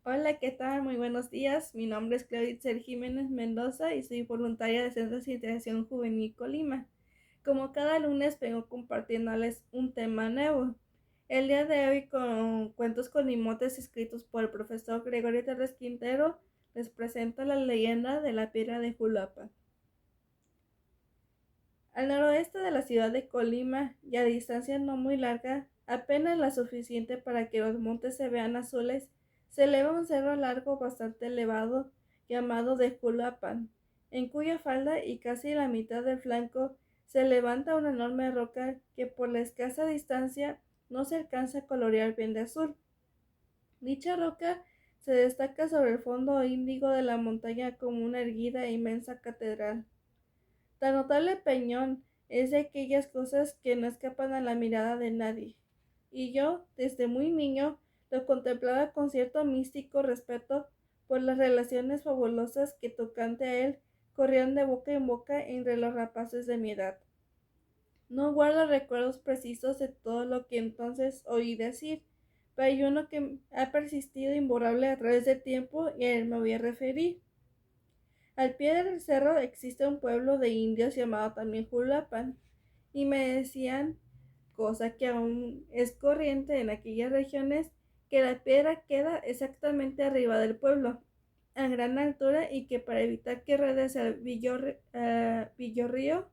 Hola, ¿qué tal? Muy buenos días. Mi nombre es Clauditzer Jiménez Mendoza y soy voluntaria de Centro de Integración Juvenil Colima. Como cada lunes vengo compartiéndoles un tema nuevo. El día de hoy con cuentos con limotes escritos por el profesor Gregorio Torres Quintero les presento la leyenda de la piedra de Julapa. Al noroeste de la ciudad de Colima y a distancia no muy larga, apenas la suficiente para que los montes se vean azules, se eleva un cerro largo bastante elevado llamado de Julapan, en cuya falda y casi la mitad del flanco se levanta una enorme roca que por la escasa distancia no se alcanza a colorear bien de azul. Dicha roca se destaca sobre el fondo índigo de la montaña como una erguida e inmensa catedral. Tan notable peñón es de aquellas cosas que no escapan a la mirada de nadie, y yo, desde muy niño, lo contemplaba con cierto místico respeto por las relaciones fabulosas que tocante a él corrían de boca en boca entre los rapaces de mi edad. No guardo recuerdos precisos de todo lo que entonces oí decir, pero hay uno que ha persistido imborrable a través del tiempo y a él me voy a referir. Al pie del cerro existe un pueblo de indios llamado también Julapan, y me decían, cosa que aún es corriente en aquellas regiones, que la piedra queda exactamente arriba del pueblo, a gran altura, y que para evitar que ruede hacia el Villorrío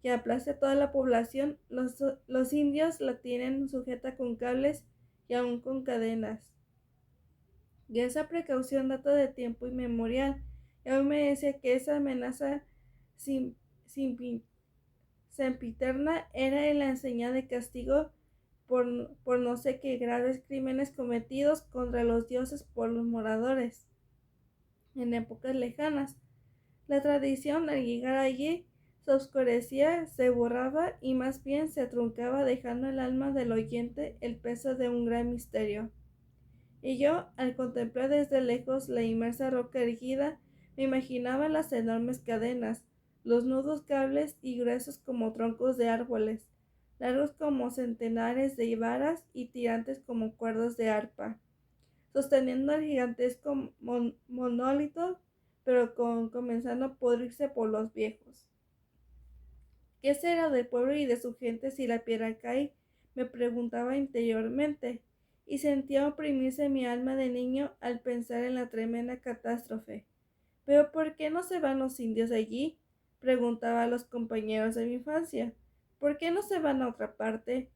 que aplaste a toda la población, los indios la tienen sujeta con cables y aún con cadenas. Y esa precaución data de tiempo inmemorial. Y aún me decía que esa amenaza sin, sin, sempiterna era la enseñanza de castigo por no sé qué graves crímenes cometidos contra los dioses por los moradores en épocas lejanas. La tradición al llegar allí se oscurecía, se borraba y más bien se truncaba dejando el alma del oyente el peso de un gran misterio. Y yo, al contemplar desde lejos la inmensa roca erguida, me imaginaba las enormes cadenas, los nudos cables y gruesos como troncos de árboles, largos como centenares de varas y tirantes como cuerdas de arpa, sosteniendo el gigantesco monólito, pero comenzando a podrirse por los viejos. ¿Qué será del pueblo y de su gente si la piedra cae? Me preguntaba interiormente, y sentía oprimirse mi alma de niño al pensar en la tremenda catástrofe. ¿Pero por qué no se van los indios de allí? Preguntaba a los compañeros de mi infancia. ¿Por qué no se van a otra parte?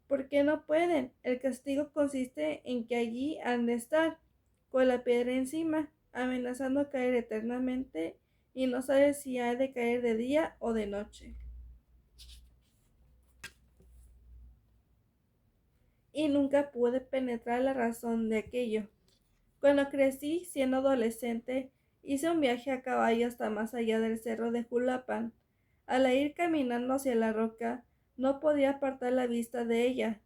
¿Por qué no pueden? El castigo consiste en que allí han de estar, con la piedra encima, amenazando caer eternamente, y no sabe si ha de caer de día o de noche. Y nunca pude penetrar la razón de aquello. Cuando crecí, siendo adolescente, hice un viaje a caballo hasta más allá del cerro de Julapan. Al ir caminando hacia la roca, no podía apartar la vista de ella.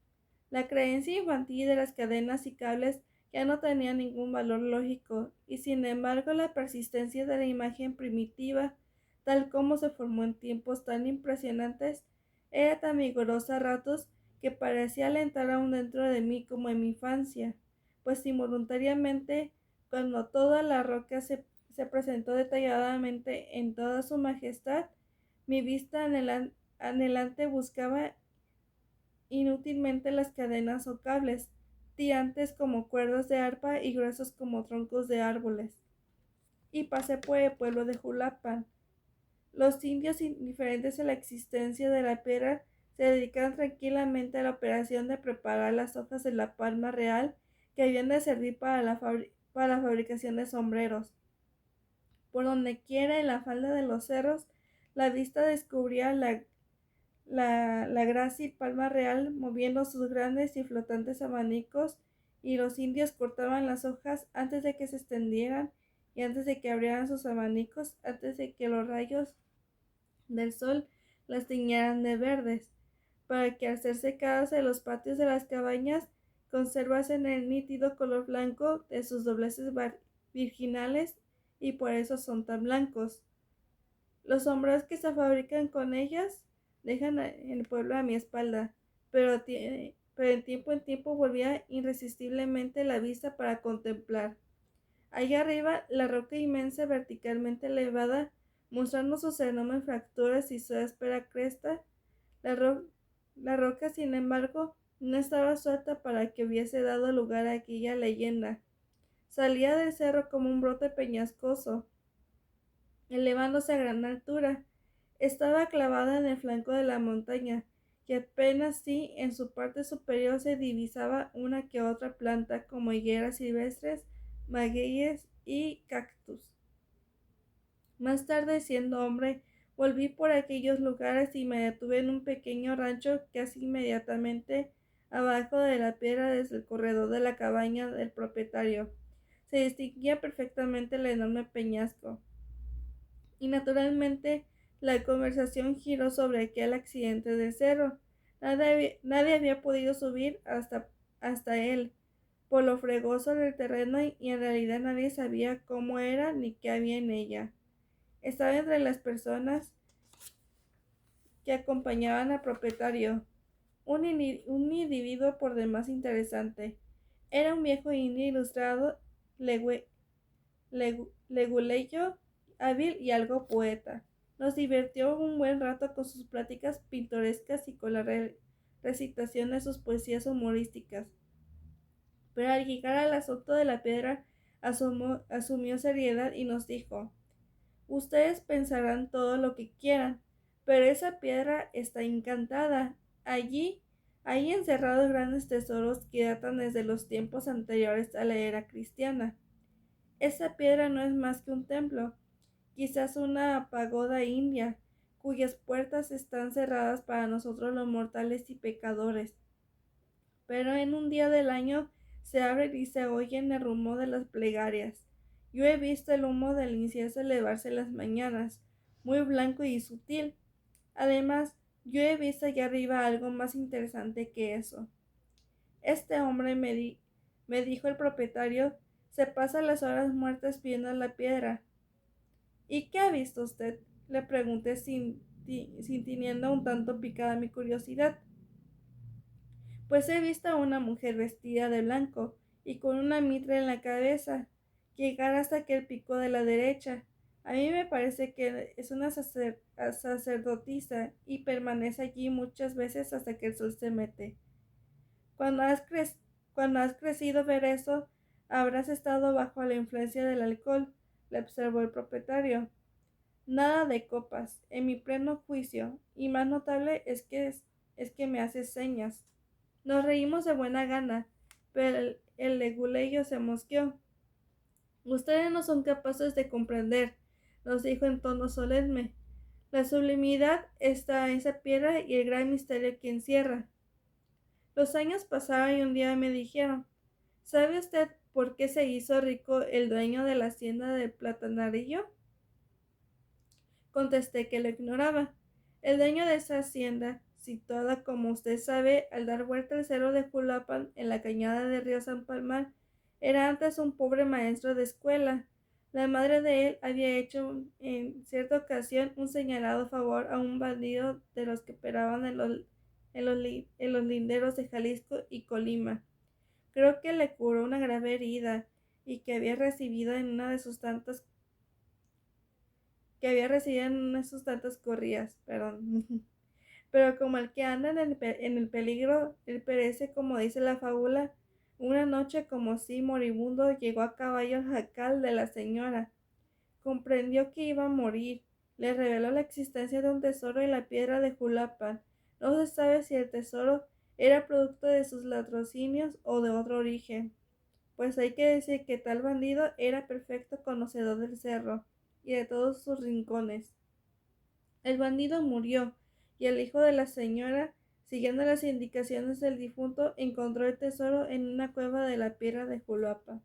La creencia infantil de las cadenas y cables ya no tenía ningún valor lógico, y sin embargo la persistencia de la imagen primitiva, tal como se formó en tiempos tan impresionantes, era tan vigorosa a ratos que parecía alentar aún dentro de mí como en mi infancia, pues involuntariamente, cuando toda la roca se presentó detalladamente en toda su majestad, mi vista anhelante buscaba inútilmente las cadenas o cables, tirantes como cuerdas de arpa y gruesos como troncos de árboles. Y pasé por el pueblo de Julapan. Los indios, indiferentes a la existencia de la piedra, se dedicaban tranquilamente a la operación de preparar las hojas de la palma real que habían de servir para la fabricación de sombreros. Por donde quiera en la falda de los cerros, la vista descubría la grácil palma real moviendo sus grandes y flotantes abanicos, y los indios cortaban las hojas antes de que se extendieran y antes de que abrieran sus abanicos, antes de que los rayos del sol las tiñeran de verdes, para que al ser secadas en los patios de las cabañas conservasen el nítido color blanco de sus dobleces virginales, y por eso son tan blancos. Los sombreros que se fabrican con ellas dejan el pueblo a mi espalda, pero pero de tiempo en tiempo volvía irresistiblemente la vista para contemplar. Allá arriba, la roca inmensa verticalmente elevada, mostrando sus enormes fracturas y su áspera cresta, la, la roca, sin embargo, no estaba suelta para que hubiese dado lugar a aquella leyenda. Salía del cerro como un brote peñascoso, elevándose a gran altura. Estaba clavada en el flanco de la montaña, y apenas si en su parte superior se divisaba una que otra planta como higueras silvestres, magueyes y cactus. Más tarde, siendo hombre, volví por aquellos lugares y me detuve en un pequeño rancho casi inmediatamente abajo de la piedra desde el corredor de la cabaña del propietario. Se distinguía perfectamente el enorme peñasco. Y naturalmente la conversación giró sobre aquel accidente del cerro. Nadie había podido subir hasta él, por lo fregoso del terreno, y en realidad nadie sabía cómo era ni qué había en ella. Estaba entre las personas que acompañaban al propietario, un individuo por demás interesante. Era un viejo indio ilustrado, leguleyo, hábil y algo poeta. Nos divirtió un buen rato con sus pláticas pintorescas y con la recitación de sus poesías humorísticas. Pero al llegar al asunto de la piedra, asumió seriedad y nos dijo: ustedes pensarán todo lo que quieran, pero esa piedra está encantada. Allí hay encerrados grandes tesoros que datan desde los tiempos anteriores a la era cristiana. Esa piedra no es más que un templo, quizás una pagoda india, cuyas puertas están cerradas para nosotros los mortales y pecadores. Pero en un día del año se abren y se oyen el rumor de las plegarias. Yo he visto el humo del incienso elevarse en las mañanas, muy blanco y sutil. Además, yo he visto allá arriba algo más interesante que eso. Este hombre, me dijo el propietario, se pasa las horas muertas viendo la piedra. ¿Y qué ha visto usted?, le pregunté sintiendo un tanto picada mi curiosidad. Pues he visto a una mujer vestida de blanco y con una mitra en la cabeza llegar hasta aquel pico de la derecha. A mí me parece que es una sacerdotisa y permanece allí muchas veces hasta que el sol se mete. Cuando has crecido ver eso, habrás estado bajo la influencia del alcohol, le observó el propietario. Nada de copas, en mi pleno juicio, y más notable es que me haces señas. Nos reímos de buena gana, pero el leguleyo se mosqueó. Ustedes no son capaces de comprender, nos dijo en tono solemne, la sublimidad está en esa piedra y el gran misterio que encierra. Los años pasaron y un día me dijeron: ¿sabe usted por qué se hizo rico el dueño de la hacienda del Platanarillo? Contesté que lo ignoraba. El dueño de esa hacienda, situada, como usted sabe, al dar vuelta al cerro de Julapan, en la cañada del río San Palmar, era antes un pobre maestro de escuela. La madre de él había hecho en cierta ocasión un señalado favor a un bandido de los que operaban en los linderos de Jalisco y Colima. Creo que le curó una grave herida y que había recibido en una de sus tantas corridas, perdón. Pero como el que anda en el peligro, él perece, como dice la fábula. Una noche, como si moribundo, llegó a caballo al jacal de la señora. Comprendió que iba a morir. Le reveló la existencia de un tesoro en la piedra de Julapan. No se sabe si el tesoro era producto de sus latrocinios o de otro origen, pues hay que decir que tal bandido era perfecto conocedor del cerro y de todos sus rincones. El bandido murió, y el hijo de la señora, siguiendo las indicaciones del difunto, encontró el tesoro en una cueva de la piedra de Juluapa.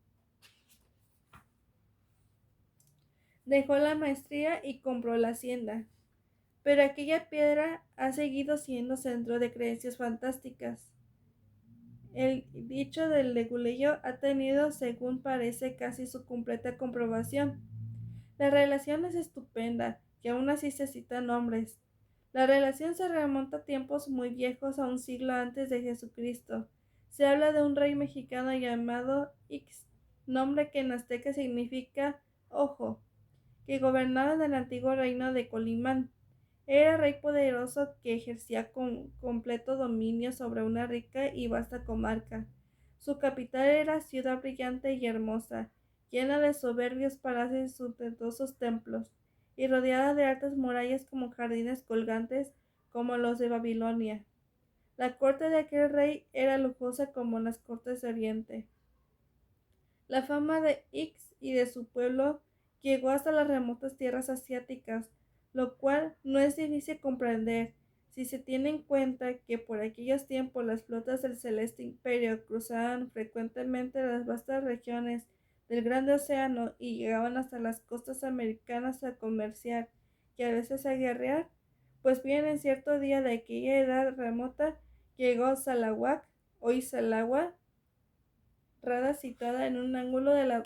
Dejó la maestría y compró la hacienda. Pero aquella piedra ha seguido siendo centro de creencias fantásticas. El dicho del leguleyo ha tenido, según parece, casi su completa comprobación. La relación es estupenda, y aún así se citan nombres. La relación se remonta a tiempos muy viejos, a un siglo antes de Jesucristo. Se habla de un rey mexicano llamado Ix, nombre que en azteca significa ojo, que gobernaba en el antiguo reino de Colimán. Era rey poderoso que ejercía con completo dominio sobre una rica y vasta comarca. Su capital era ciudad brillante y hermosa, llena de soberbios palacios y suntuosos templos, y rodeada de altas murallas como jardines colgantes como los de Babilonia. La corte de aquel rey era lujosa como las cortes de Oriente. La fama de Ix y de su pueblo llegó hasta las remotas tierras asiáticas, lo cual no es difícil comprender si se tiene en cuenta que por aquellos tiempos las flotas del Celeste Imperio cruzaban frecuentemente las vastas regiones del Grande Océano y llegaban hasta las costas americanas a comerciar y a veces a guerrear. Pues bien, en cierto día de aquella edad remota llegó Sarawak, hoy Salagua, rada situada en un ángulo de la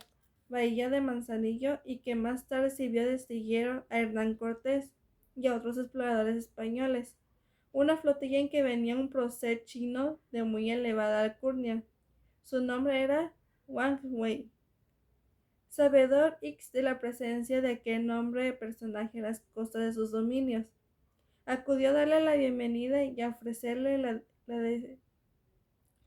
bahía de Manzanillo y que más tarde sirvió de astillero a Hernán Cortés y a otros exploradores españoles, una flotilla en que venía un prócer chino de muy elevada alcurnia. Su nombre era Wang Wei. Sabedor X de la presencia de aquel nombre de personaje en las costas de sus dominios, acudió a darle la bienvenida y a ofrecerle la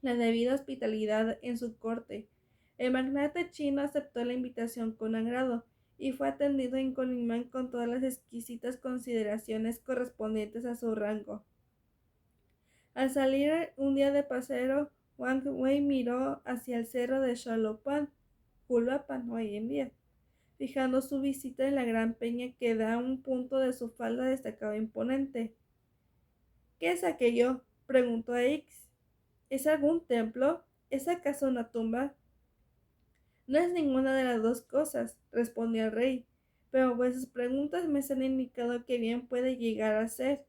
debida hospitalidad en su corte. El magnate chino aceptó la invitación con agrado y fue atendido en Colimán con todas las exquisitas consideraciones correspondientes a su rango. Al salir un día de paseo, Wang Wei miró hacia el cerro de Xolopan, hoy en día, fijando su visita en la gran peña que da un punto de su falda destacado imponente. ¿Qué es aquello?, preguntó a X. ¿Es algún templo? ¿Es acaso una tumba? No es ninguna de las dos cosas, respondió el rey, pero vuestras preguntas me han indicado que bien puede llegar a ser.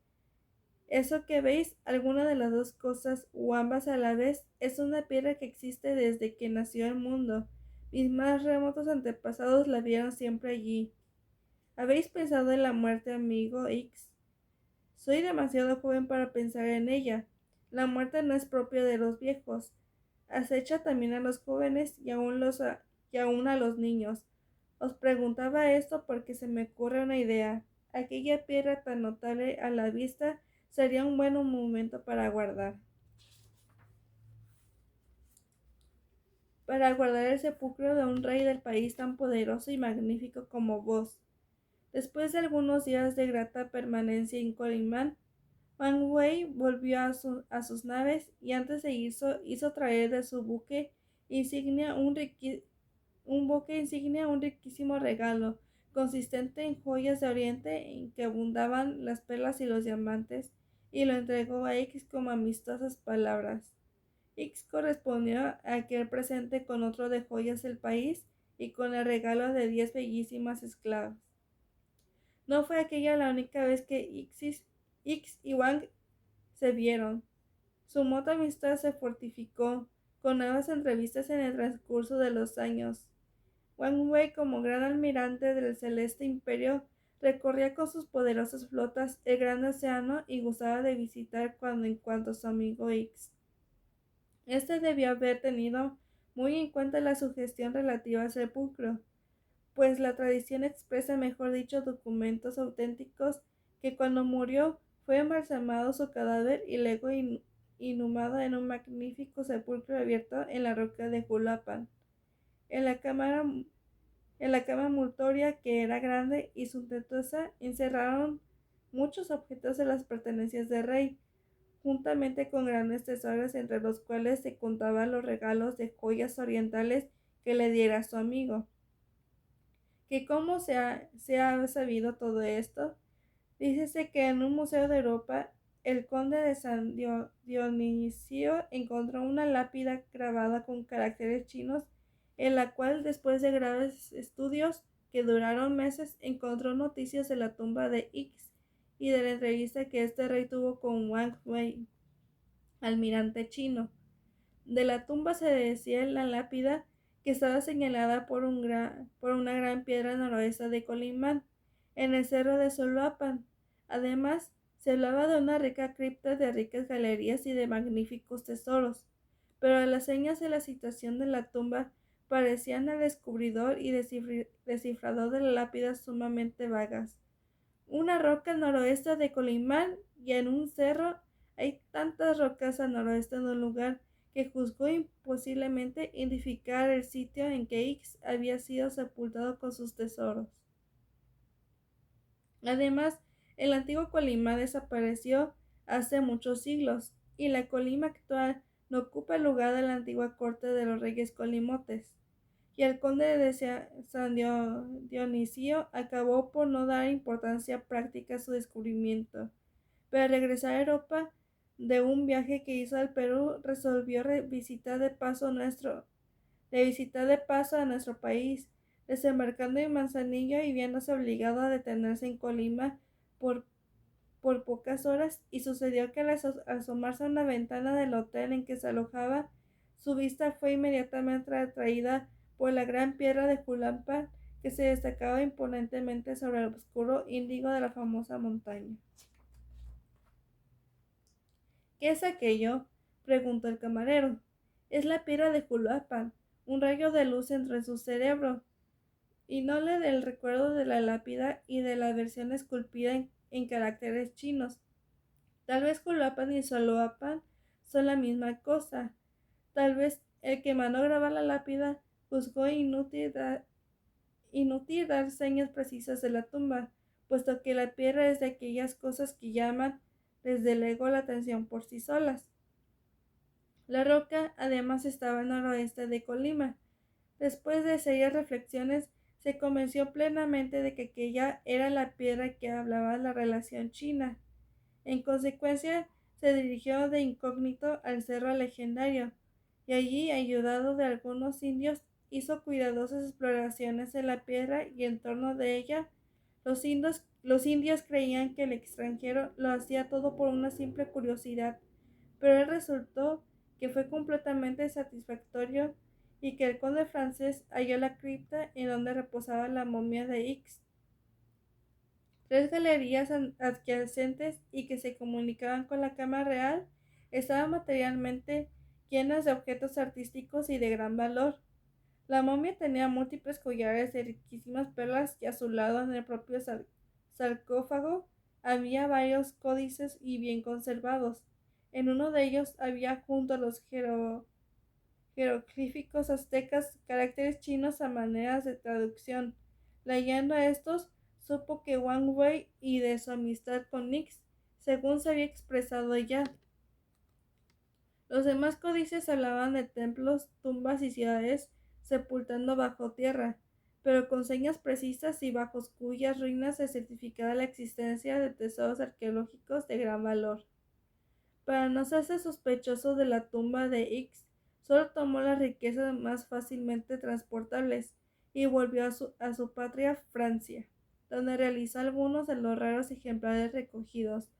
Eso que veis, alguna de las dos cosas o ambas a la vez, es una piedra que existe desde que nació el mundo. Mis más remotos antepasados la vieron siempre allí. ¿Habéis pensado en la muerte, amigo X? Soy demasiado joven para pensar en ella. La muerte no es propia de los viejos. Acecha también a los jóvenes y aún a los niños. Os preguntaba esto porque se me ocurre una idea. Aquella piedra tan notable a la vista sería un buen momento para guardar el sepulcro de un rey del país tan poderoso y magnífico como vos. Después de algunos días de grata permanencia en Colimán, Wang Wei volvió a sus naves y antes de irse hizo traer de su buque insignia un riquísimo regalo, consistente en joyas de Oriente en que abundaban las perlas y los diamantes, y lo entregó a X como amistosas palabras. X correspondió a aquel presente con otro de joyas del país y con el regalo de 10 bellísimas esclavas. No fue aquella la única vez que X y Wang se vieron. Su mutua amistad se fortificó con nuevas entrevistas en el transcurso de los años. Wang Wei, como gran almirante del Celeste Imperio, recorría con sus poderosas flotas el gran océano y gustaba de visitar cuando en cuanto a su amigo X. Este debió haber tenido muy en cuenta la sugestión relativa al sepulcro, pues la tradición expresa, mejor dicho, documentos auténticos, que cuando murió fue embalsamado su cadáver y luego inhumado en un magnífico sepulcro abierto en la roca de Julapan. En la cama mortuoria, que era grande y suntuosa, encerraron muchos objetos de las pertenencias del rey, juntamente con grandes tesoros, entre los cuales se contaban los regalos de joyas orientales que le diera su amigo. ¿Que cómo se ha sabido todo esto? Dícese que en un museo de Europa, el conde de San Dionisio encontró una lápida grabada con caracteres chinos, en la cual, después de graves estudios que duraron meses, encontró noticias de la tumba de X y de la entrevista que este rey tuvo con Wang Wei, almirante chino. De la tumba se decía en la lápida que estaba señalada por una gran piedra noroeste de Colimán, en el cerro de Soloapan. Además, Se hablaba de una rica cripta, de ricas galerías y de magníficos tesoros, pero las señas de la situación de la tumba parecían al descubridor y descifrador de la lápida sumamente vagas. Una roca al noroeste de Colimán, y en un cerro. Hay tantas rocas al noroeste de un lugar que juzgó imposiblemente identificar el sitio en que X había sido sepultado con sus tesoros. Además, el antiguo Colima desapareció hace muchos siglos, y la Colima actual no ocupa el lugar de la antigua corte de los reyes colimotes, y el conde de San Dionisio acabó por no dar importancia práctica a su descubrimiento. Pero al regresar a Europa de un viaje que hizo al Perú, resolvió visitar de paso a nuestro país, desembarcando en Manzanillo y viéndose obligado a detenerse en Colima por, por pocas horas, y sucedió que al asomarse a una ventana del hotel en que se alojaba, su vista fue inmediatamente atraída por la gran piedra de Julampa que se destacaba imponentemente sobre el oscuro índigo de la famosa montaña. ¿Qué es aquello?, preguntó el camarero. Es la piedra de Juluapan. Un rayo de luz entró en su cerebro, y no le del recuerdo de la lápida y de la versión esculpida en caracteres chinos. Tal vez Juluapan y Soloapan son la misma cosa. Tal vez el que mandó grabar la lápida juzgó inútil dar señas precisas de la tumba, puesto que la piedra es de aquellas cosas que llaman desde luego la atención por sí solas. La roca además estaba al noroeste de Colima. Después de serias reflexiones, se convenció plenamente de que aquella era la piedra que hablaba la relación china. En consecuencia, se dirigió de incógnito al cerro legendario, y allí, ayudado de algunos indios, hizo cuidadosas exploraciones en la piedra y en torno de ella. Los indios creían que el extranjero lo hacía todo por una simple curiosidad, pero él resultó que fue completamente satisfactorio, y que el conde francés halló la cripta en donde reposaba la momia de X. 3 galerías adyacentes y que se comunicaban con la Cámara Real estaban materialmente llenas de objetos artísticos y de gran valor. La momia tenía múltiples collares de riquísimas perlas, y a su lado, en el propio sarcófago, había varios códices y bien conservados. En uno de ellos había, junto a los jeroglíficos aztecas, caracteres chinos a maneras de traducción. Leyendo a estos, supo que Wang Wei y de su amistad con Nix, según se había expresado ya. Los demás códices hablaban de templos, tumbas y ciudades sepultando bajo tierra, pero con señas precisas y bajo cuyas ruinas se certificaba la existencia de tesoros arqueológicos de gran valor. Para no hacerse sospechoso de la tumba de X, solo tomó las riquezas más fácilmente transportables y volvió a su patria, Francia, donde realizó algunos de los raros ejemplares recogidos,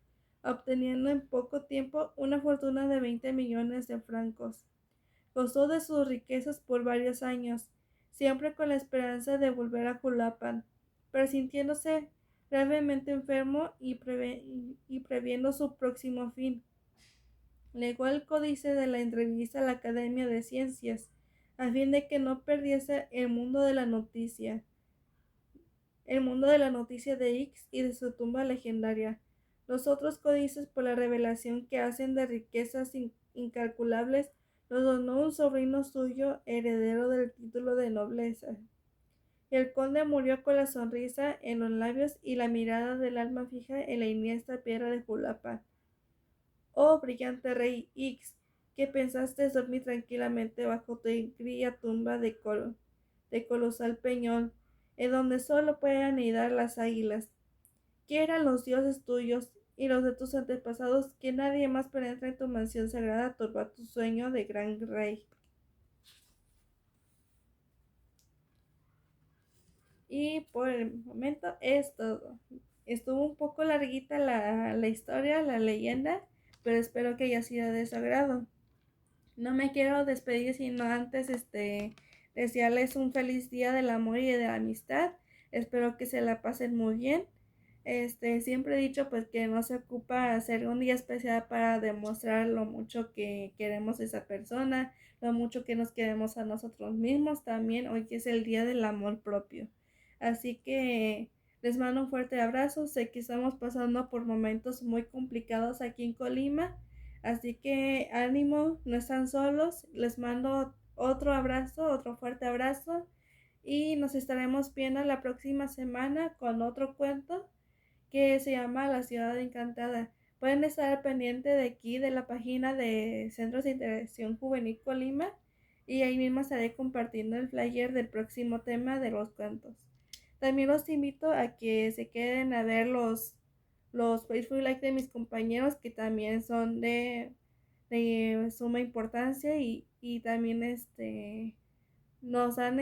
obteniendo en poco tiempo una fortuna de 20 millones de francos. Gozó de sus riquezas por varios años, siempre con la esperanza de volver a Julapan, pero sintiéndose gravemente enfermo y previendo su próximo fin, legó el códice de la entrevista a la Academia de Ciencias, a fin de que no perdiese el mundo de la noticia de X y de su tumba legendaria. Los otros códices, por la revelación que hacen de riquezas incalculables, los donó un sobrino suyo, heredero del título de nobleza. El conde murió con la sonrisa en los labios y la mirada del alma fija en la iniesta piedra de Julapa. Oh brillante rey X, que pensaste dormir tranquilamente bajo tu gría tumba de colosal peñón, en donde solo pueden anidar las águilas. ¿Qué eran los dioses tuyos y los de tus antepasados, que nadie más penetra en tu mansión sagrada a turbar tu sueño de gran rey? Y por el momento es todo. Estuvo un poco larguita la historia, la leyenda, pero espero que haya sido de su agrado. No me quiero despedir sino antes desearles un feliz día del amor y de la amistad. Espero que se la pasen muy bien. Siempre he dicho pues que no se ocupa hacer un día especial para demostrar lo mucho que queremos a esa persona, lo mucho que nos queremos a nosotros mismos también, hoy que es el día del amor propio. Así que les mando un fuerte abrazo, sé que estamos pasando por momentos muy complicados aquí en Colima, así que ánimo, no están solos, les mando otro abrazo, otro fuerte abrazo y nos estaremos viendo la próxima semana con otro cuento que se llama La Ciudad Encantada. Pueden estar pendiente de aquí, de la página de Centros de Integración Juvenil Colima, y ahí mismo estaré compartiendo el flyer del próximo tema de los cuentos. También los invito a que se queden a ver los Facebook Live de mis compañeros, que también son de suma importancia y también nos dan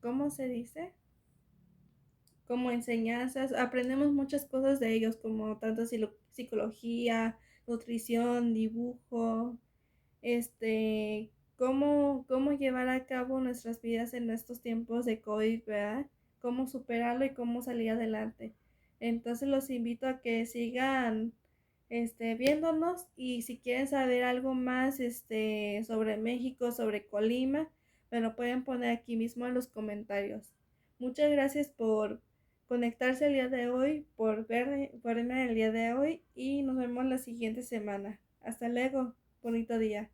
¿cómo se dice? Como enseñanzas, aprendemos muchas cosas de ellos, como tanto psicología, nutrición, dibujo, cómo llevar a cabo nuestras vidas en estos tiempos de COVID, ¿verdad? Cómo superarlo y cómo salir adelante. Entonces los invito a que sigan viéndonos, y si quieren saber algo más sobre México, sobre Colima, me lo pueden poner aquí mismo en los comentarios. Muchas gracias por conectarse el día de hoy, por verme el día de hoy, y nos vemos la siguiente semana. Hasta luego, bonito día.